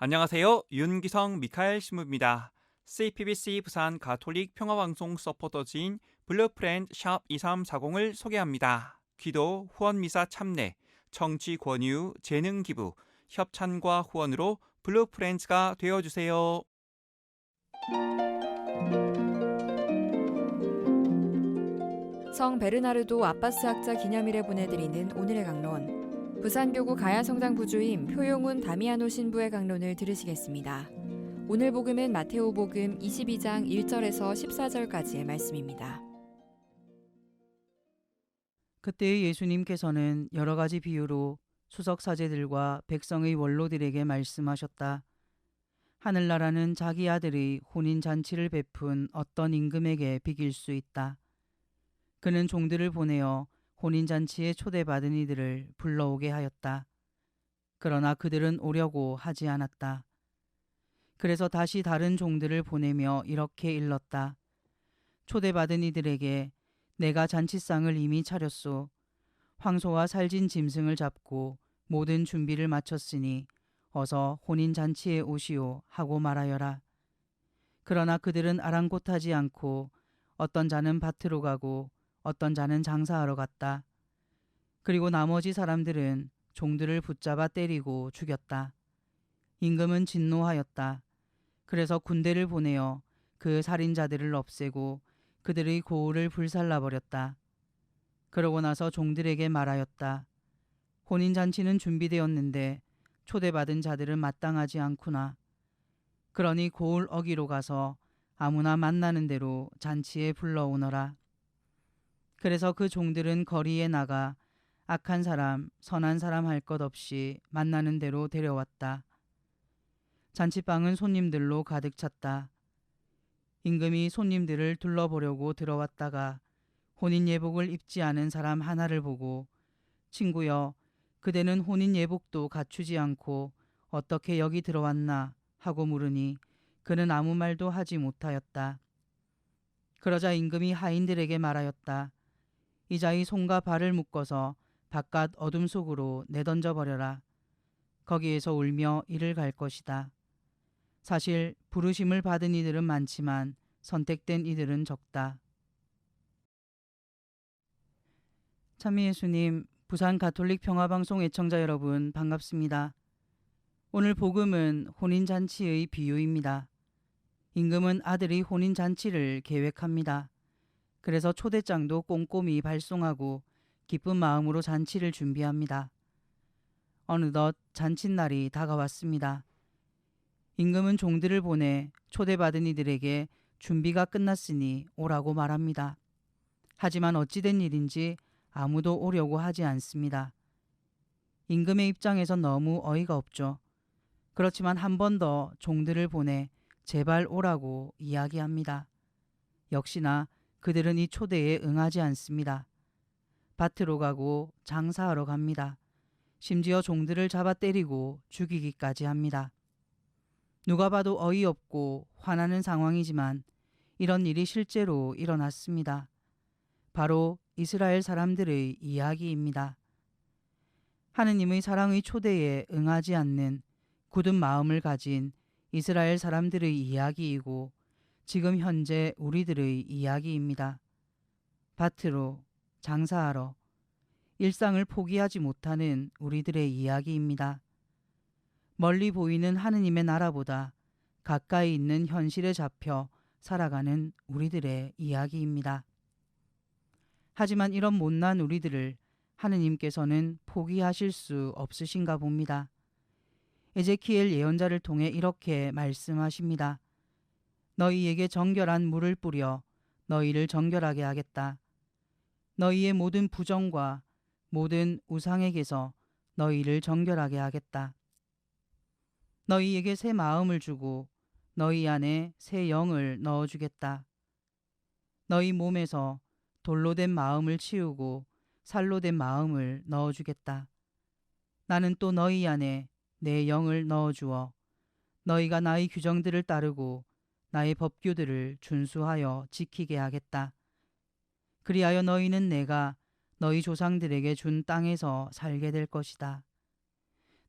안녕하세요. 윤기성 미카엘 신부입니다. CPBC 부산 가톨릭 평화방송 서포터즈인 블루프렌드 샵 2340을 소개합니다. 기도, 후원미사 참내, 정치 권유, 재능 기부, 협찬과 후원으로 블루프렌즈가 되어주세요. 성 베르나르도 아바스 학자 기념일에 보내드리는 오늘의 강론. 부산교구 가야성당 부주임 표용훈 다미아노 신부의 강론을 들으시겠습니다. 오늘 복음은 마테오 복음 22장 1절에서 14절까지의 말씀입니다. 그때 예수님께서는 여러 가지 비유로 수석 사제들과 백성의 원로들에게 말씀하셨다. 하늘나라는 자기 아들의 혼인 잔치를 베푼 어떤 임금에게 비길 수 있다. 그는 종들을 보내어 혼인 잔치에 초대받은 이들을 불러오게 하였다. 그러나 그들은 오려고 하지 않았다. 그래서 다시 다른 종들을 보내며 이렇게 일렀다. 초대받은 이들에게 내가 잔치상을 이미 차렸소. 황소와 살진 짐승을 잡고 모든 준비를 마쳤으니 어서 혼인 잔치에 오시오 하고 말하여라. 그러나 그들은 아랑곳하지 않고 어떤 자는 밭으로 가고 어떤 자는 장사하러 갔다. 그리고 나머지 사람들은 종들을 붙잡아 때리고 죽였다. 임금은 진노하였다. 그래서 군대를 보내어 그 살인자들을 없애고 그들의 고을을 불살라버렸다. 그러고 나서 종들에게 말하였다. 혼인잔치는 준비되었는데 초대받은 자들은 마땅하지 않구나. 그러니 고을 어기로 가서 아무나 만나는 대로 잔치에 불러오너라. 그래서 그 종들은 거리에 나가 악한 사람, 선한 사람 할 것 없이 만나는 대로 데려왔다. 잔치방은 손님들로 가득 찼다. 임금이 손님들을 둘러보려고 들어왔다가 혼인 예복을 입지 않은 사람 하나를 보고 친구여, 그대는 혼인 예복도 갖추지 않고 어떻게 여기 들어왔나 하고 물으니 그는 아무 말도 하지 못하였다. 그러자 임금이 하인들에게 말하였다. 이자의 손과 발을 묶어서 바깥 어둠 속으로 내던져 버려라. 거기에서 울며 이를 갈 것이다. 사실 부르심을 받은 이들은 많지만 선택된 이들은 적다. 참미 예수님, 부산 가톨릭 평화방송 애청자 여러분 반갑습니다. 오늘 복음은 혼인잔치의 비유입니다. 임금은 아들이 혼인잔치를 계획합니다. 그래서 초대장도 꼼꼼히 발송하고 기쁜 마음으로 잔치를 준비합니다. 어느덧 잔칫날이 다가왔습니다. 임금은 종들을 보내 초대받은 이들에게 준비가 끝났으니 오라고 말합니다. 하지만 어찌된 일인지 아무도 오려고 하지 않습니다. 임금의 입장에서 너무 어이가 없죠. 그렇지만 한 번 더 종들을 보내 제발 오라고 이야기합니다. 역시나 그들은 이 초대에 응하지 않습니다. 밭으로 가고 장사하러 갑니다. 심지어 종들을 잡아 때리고 죽이기까지 합니다. 누가 봐도 어이없고 화나는 상황이지만 이런 일이 실제로 일어났습니다. 바로 이스라엘 사람들의 이야기입니다. 하느님의 사랑의 초대에 응하지 않는 굳은 마음을 가진 이스라엘 사람들의 이야기이고 지금 현재 우리들의 이야기입니다. 밭으로, 장사하러, 일상을 포기하지 못하는 우리들의 이야기입니다. 멀리 보이는 하느님의 나라보다 가까이 있는 현실에 잡혀 살아가는 우리들의 이야기입니다. 하지만 이런 못난 우리들을 하느님께서는 포기하실 수 없으신가 봅니다. 에제키엘 예언자를 통해 이렇게 말씀하십니다. 너희에게 정결한 물을 뿌려 너희를 정결하게 하겠다. 너희의 모든 부정과 모든 우상에게서 너희를 정결하게 하겠다. 너희에게 새 마음을 주고 너희 안에 새 영을 넣어주겠다. 너희 몸에서 돌로 된 마음을 치우고 살로 된 마음을 넣어주겠다. 나는 또 너희 안에 내 영을 넣어주어 너희가 나의 규정들을 따르고 나의 법규들을 준수하여 지키게 하겠다. 그리하여 너희는 내가 너희 조상들에게 준 땅에서 살게 될 것이다.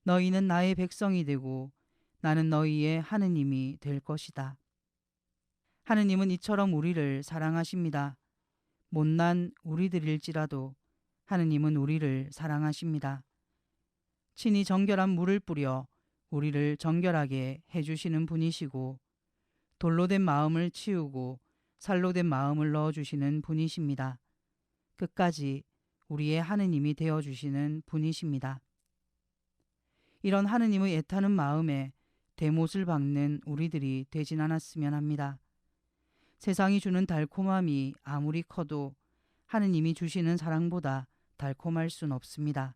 너희는 나의 백성이 되고 나는 너희의 하느님이 될 것이다. 하느님은 이처럼 우리를 사랑하십니다. 못난 우리들일지라도 하느님은 우리를 사랑하십니다. 친히 정결한 물을 뿌려 우리를 정결하게 해주시는 분이시고 돌로 된 마음을 치우고 살로 된 마음을 넣어주시는 분이십니다. 끝까지 우리의 하느님이 되어주시는 분이십니다. 이런 하느님의 애타는 마음에 대못을 박는 우리들이 되진 않았으면 합니다. 세상이 주는 달콤함이 아무리 커도 하느님이 주시는 사랑보다 달콤할 순 없습니다.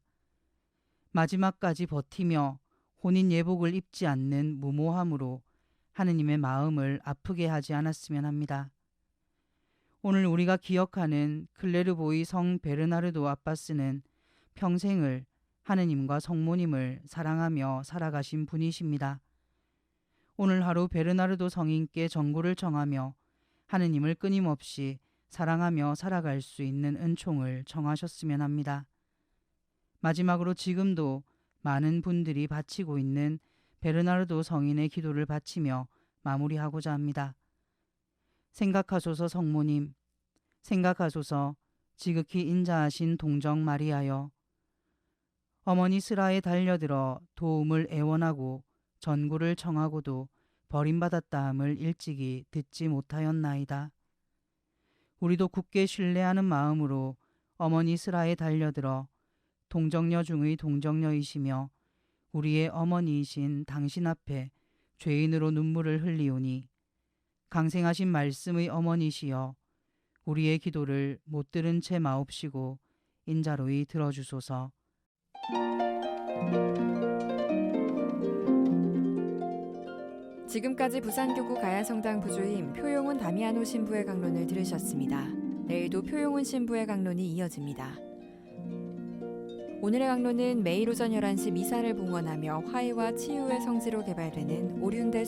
마지막까지 버티며 혼인 예복을 입지 않는 무모함으로 하느님의 마음을 아프게 하지 않았으면 합니다. 오늘 우리가 기억하는 클레르보이 성 베르나르도 아빠스는 평생을 하느님과 성모님을 사랑하며 살아가신 분이십니다. 오늘 하루 베르나르도 성인께 전구를 청하며 하느님을 끊임없이 사랑하며 살아갈 수 있는 은총을 청하셨으면 합니다. 마지막으로 지금도 많은 분들이 바치고 있는 베르나르도 성인의 기도를 바치며 마무리하고자 합니다. 생각하소서 성모님, 생각하소서 지극히 인자하신 동정 마리아여. 어머니 스라에 달려들어 도움을 애원하고 전구를 청하고도 버림받았다함을 일찍이 듣지 못하였나이다. 우리도 굳게 신뢰하는 마음으로 어머니 스라에 달려들어 동정녀 중의 동정녀이시며 우리의 어머니이신 당신 앞에 죄인으로 눈물을 흘리오니 강생하신 말씀의 어머니시여 우리의 기도를 못 들은 채 마옵시고 인자로이 들어주소서. 지금까지 부산교구 가야성당 부주임 표용훈 다미아노 신부의 강론을 들으셨습니다. 내일도 표용훈 신부의 강론이 이어집니다. 오늘의 강론은 매일 오전 11시 미사를 봉헌하며 화해와 치유의 성지로 개발되는 오륜대